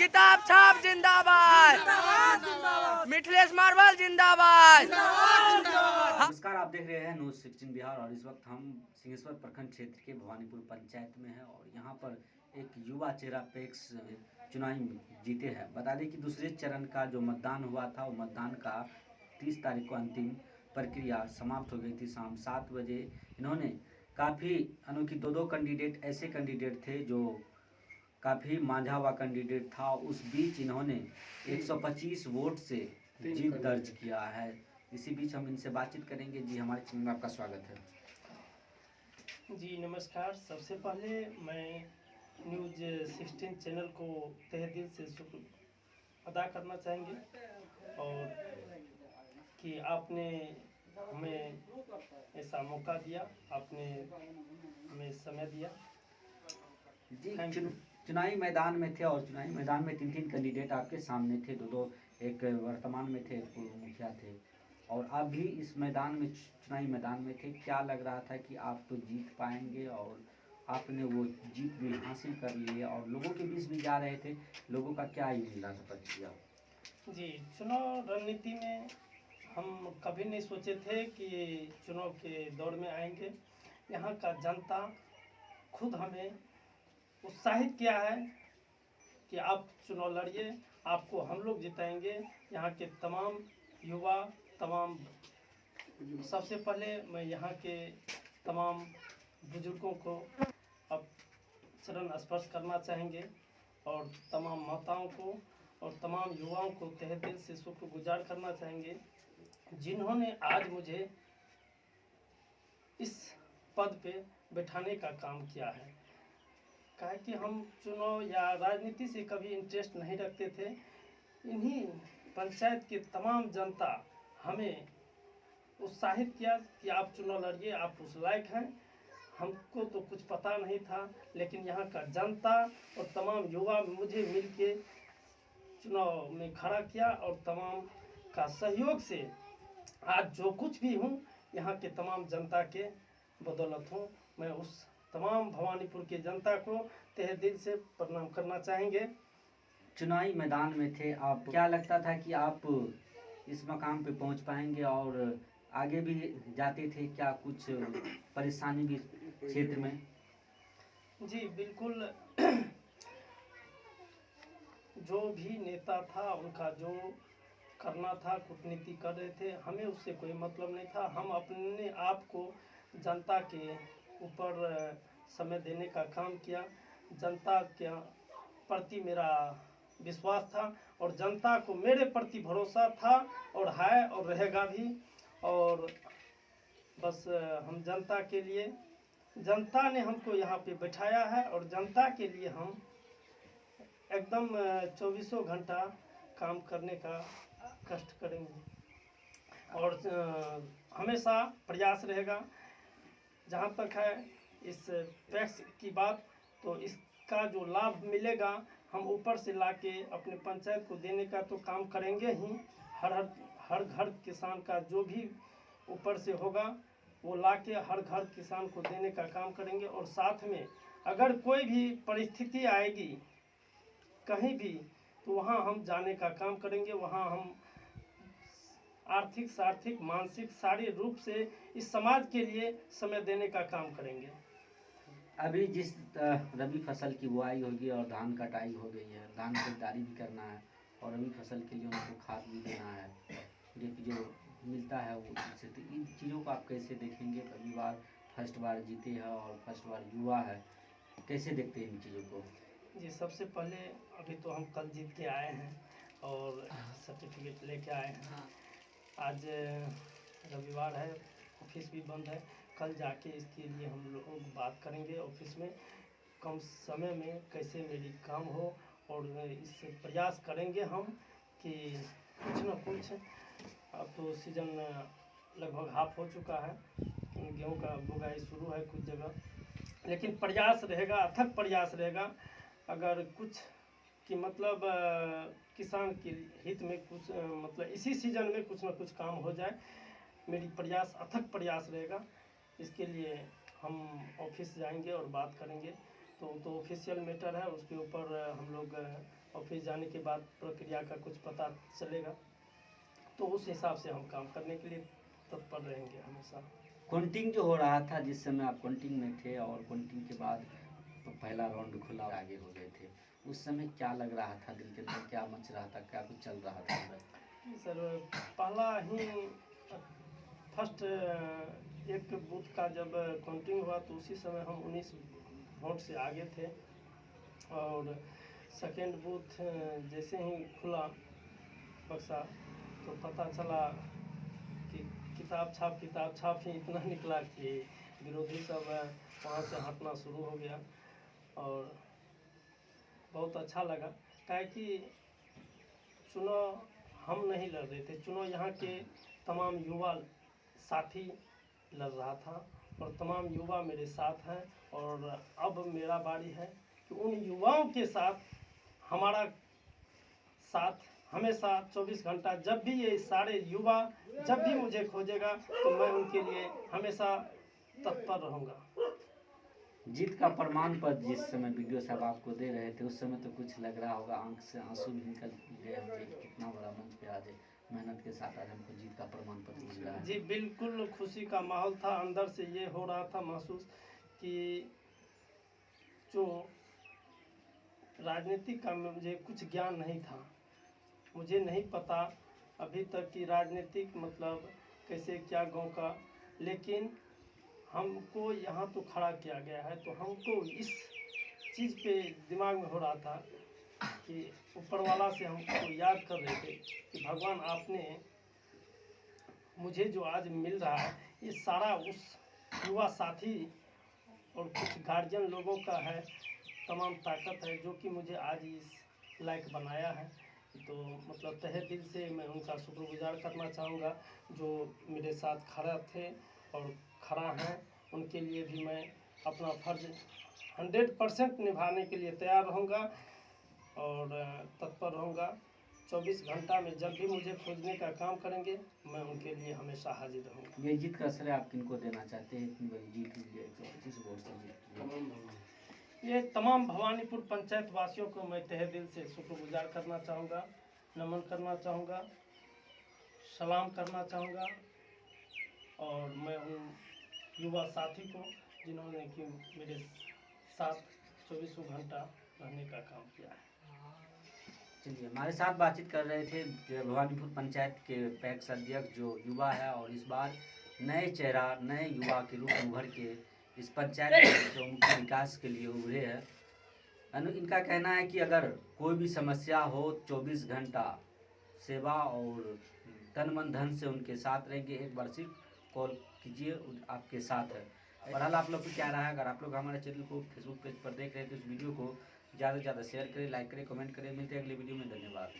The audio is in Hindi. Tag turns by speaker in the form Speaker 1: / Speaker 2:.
Speaker 1: किताब छाप जिंदाबाद, मिथिलेश मार्बल जिंदाबाद।
Speaker 2: नमस्कार, आप देख रहे हैं न्यूज़ 16 बिहार और इस वक्त हम सिंहेश्वर प्रखंड क्षेत्र के भवानीपुर पंचायत में हैं और यहाँ पर एक युवा चेहरा पेक्स चुनावी जीते हैं। बता दें कि दूसरे चरण का जो मतदान हुआ था वो मतदान का 30 तारीख को अंतिम प्रक्रिया समाप्त हो गई थी। शाम 7 बजे इन्होंने काफ़ी अनोखी दो कैंडिडेट ऐसे कैंडिडेट थे जो काफ़ी मांझा हुआ कैंडिडेट था, उस बीच इन्होंने 125 वोट से जीत दर्ज किया है। इसी बीच हम इनसे बातचीत करेंगे। जी, हमारे चैनल में आपका स्वागत है।
Speaker 3: जी नमस्कार। सबसे पहले मैं न्यूज़ 16 चैनल को तहे दिल से शुक्र अदा करना चाहेंगे और कि आपने हमें ऐसा मौका दिया, आपने हमें समय दिया।
Speaker 2: जी, चुनावी मैदान में थे और चुनावी मैदान में 3 कैंडिडेट आपके सामने थे, दो एक वर्तमान में थे, पूर्व मुखिया थे और आप भी इस मैदान में चुनावी मैदान में थे। क्या लग रहा था कि आप तो जीत पाएंगे और आपने वो जीत भी हासिल कर ली और लोगों के बीच भी जा रहे थे, लोगों का क्या ही मिला था प्रतिक्रिया?
Speaker 3: जी, चुनाव रणनीति में हम कभी नहीं सोचे थे कि चुनाव के दौर में आएंगे। यहाँ का जनता खुद हमें उत्साहित किया है कि आप चुनाव लड़िए, आपको हम लोग जिताएंगे। यहाँ के तमाम युवा, तमाम सबसे पहले मैं यहाँ के तमाम बुजुर्गों को अब चरण स्पर्श करना चाहेंगे और तमाम माताओं को और तमाम युवाओं को तहे दिल से शुक्रगुजार करना चाहेंगे जिन्होंने आज मुझे इस पद पे बैठाने का काम किया है। काहे कि हम चुनाव या राजनीति से कभी इंटरेस्ट नहीं रखते थे। इन्हीं पंचायत की तमाम जनता हमें उत्साहित किया कि आप चुनाव लड़िए, आप उस लायक हैं। हमको तो कुछ पता नहीं था, लेकिन यहाँ का जनता और तमाम युवा मुझे मिलके चुनाव में खड़ा किया और तमाम का सहयोग से आज जो कुछ भी हूँ यहाँ के तमाम जनता के बदौलत हूँ। मैं उस तमाम भवानीपुर की जनता को तहे दिल से प्रणाम करना चाहेंगे।
Speaker 2: चुनावी मैदान में थे आप, क्या लगता था कि आप इस मकाम पे पहुंच पाएंगे और आगे भी जाते थे? क्या कुछ परेशानी भी क्षेत्र में?
Speaker 3: जी बिल्कुल। जो भी नेता था उनका जो करना था, कूटनीति कर रहे थे, हमें उससे कोई मतलब नहीं था। हम अपने आप को जनता के ऊपर समय देने का काम किया। जनता के प्रति मेरा विश्वास था और जनता को मेरे प्रति भरोसा था और है और रहेगा भी। और बस हम जनता के लिए, जनता ने हमको यहाँ पे बैठाया है और जनता के लिए हम एकदम 24 घंटा काम करने का कष्ट करेंगे और हमेशा प्रयास रहेगा। जहाँ तक है इस टैक्स की बात, तो इसका जो लाभ मिलेगा हम ऊपर से लाके अपने पंचायत को देने का तो काम करेंगे ही। हर घर किसान का जो भी ऊपर से होगा वो लाके हर घर किसान को देने का काम करेंगे। और साथ में अगर कोई भी परिस्थिति आएगी कहीं भी, तो वहाँ हम जाने का काम करेंगे। वहाँ हम आर्थिक, सार्थिक, मानसिक, सारे रूप से इस समाज के लिए समय देने का काम करेंगे।
Speaker 2: अभी जिस रबी फसल की बुआई होगी और धान कटाई हो गई है, धान खरीदारी भी करना है और रबी फसल के लिए उनको खाद भी देना है, जो मिलता है वो चीज़। तो इन चीज़ों को आप कैसे देखेंगे? पहली बार फर्स्ट बार जीते हैं और फर्स्ट बार युवा है, कैसे देखते हैं इन चीज़ों को?
Speaker 3: जी सबसे पहले अभी तो हम कल जीत के आए हैं और सर्टिफिकेट लेके आए हैं। आज रविवार है, ऑफिस भी बंद है। कल जाके इसके लिए हम लोग बात करेंगे ऑफिस में, कम समय में कैसे मेरी काम हो और इस प्रयास करेंगे हम कि कुछ न कुछ। अब तो सीजन लगभग हाफ हो चुका है, गेहूं का बुआई शुरू है कुछ जगह, लेकिन प्रयास रहेगा, अथक प्रयास रहेगा। अगर कुछ कि मतलब किसान के हित में कुछ मतलब इसी सीजन में कुछ न कुछ काम हो जाए, मेरी प्रयास, अथक प्रयास रहेगा। इसके लिए हम ऑफिस जाएंगे और बात करेंगे। तो ऑफिशियल मैटर है, उसके ऊपर हम लोग ऑफिस जाने के बाद प्रक्रिया का कुछ पता चलेगा, तो उस हिसाब से हम काम करने के लिए तत्पर रहेंगे हमेशा।
Speaker 2: काउंटिंग जो हो रहा था, जिस समय आप काउंटिंग में थे और काउंटिंग के बाद तो पहला राउंड खुला और आगे हो गए थे, उस समय क्या लग रहा था दिल के अंदर, क्या मच रहा था, क्या कुछ चल रहा था?
Speaker 3: सर पहला ही फर्स्ट एक बूथ का जब काउंटिंग हुआ तो उसी समय हम 19 वोट से आगे थे, और सेकेंड बूथ जैसे ही खुला बक्सा तो पता चला कि किताब छाप ही इतना निकला कि विरोधी सब वहाँ से हटना शुरू हो गया। और बहुत अच्छा लगा, क्या कि चुनाव हम नहीं लड़ रहे थे, चुनाव यहाँ के तमाम युवा साथी लड़ रहा था, और तमाम युवा मेरे साथ हैं। और अब मेरा बारी है कि उन युवाओं के साथ हमारा साथ हमेशा 24 घंटा, जब भी ये सारे युवा जब भी मुझे खोजेगा तो मैं उनके लिए हमेशा तत्पर रहूँगा।
Speaker 2: जीत का प्रमाण पत्र जिस समय वीडियो साहब आपको दे रहे थे, उस समय तो कुछ लग रहा होगा, आंख से आंसू भी निकल गए होंगे, कितना बड़ा मंच पे आज मेहनत के साथ आज हमको जीत का प्रमाण पत्र मिल रहा है।
Speaker 3: जी बिल्कुल खुशी का माहौल था, अंदर से ये हो रहा था महसूस कि जो राजनीतिक का मुझे कुछ ज्ञान नहीं था, मुझे नहीं पता अभी तक कि राजनीतिक मतलब कैसे क्या गांव का, लेकिन हमको यहाँ तो खड़ा किया गया है, तो हमको इस चीज़ पे दिमाग में हो रहा था कि ऊपर वाला से हमको याद कर रहे थे कि भगवान आपने मुझे जो आज मिल रहा है ये सारा उस युवा साथी और कुछ गार्जियन लोगों का है, तमाम ताकत है जो कि मुझे आज इस लायक बनाया है। तो मतलब तहे दिल से मैं उनका शुक्रगुजार करना चाहूँगा जो मेरे साथ खड़ा थे और खड़ा हैं, उनके लिए भी मैं अपना फर्ज 100% निभाने के लिए तैयार रहूँगा और तत्पर रहूँगा। 24 घंटा में जब भी मुझे खोजने का काम करेंगे मैं उनके लिए हमेशा हाजिर रहूँगा।
Speaker 2: ये जीत का श्रेय आप किनको देना चाहते हैं? इतनी बड़ी जीत लीजिए, 125 वोट से जीत।
Speaker 3: ये तमाम भवानीपुर पंचायत वासियों को मैं तहे दिल से शुक्रगुजार करना चाहूँगा, नमन करना चाहूँगा, सलाम करना चाहूँगा। और मैं उन युवा साथी को जिन्होंने कि मेरे साथ 24 घंटा रहने का काम किया है।
Speaker 2: चलिए, हमारे साथ बातचीत कर रहे थे भवानीपुर पंचायत के पैक्स अध्यक्ष जो युवा है और इस बार नए चेहरा, नए युवा के रूप में उभर के इस पंचायत के मुख्य विकास के लिए उभरे हैं। इनका कहना है कि अगर कोई भी समस्या हो 24 घंटा सेवा और तन मन धन से उनके साथ रहेंगे। एक बार सिर्फ कॉल कीजिए, आपके साथ है। बहरहाल आप लोग को क्या रहा है, अगर आप लोग हमारे चैनल को फेसबुक पेज पर देख रहे हैं तो इस वीडियो को ज़्यादा से ज़्यादा शेयर करें, लाइक करें, कमेंट करें। मिलते हैं अगले वीडियो में। धन्यवाद।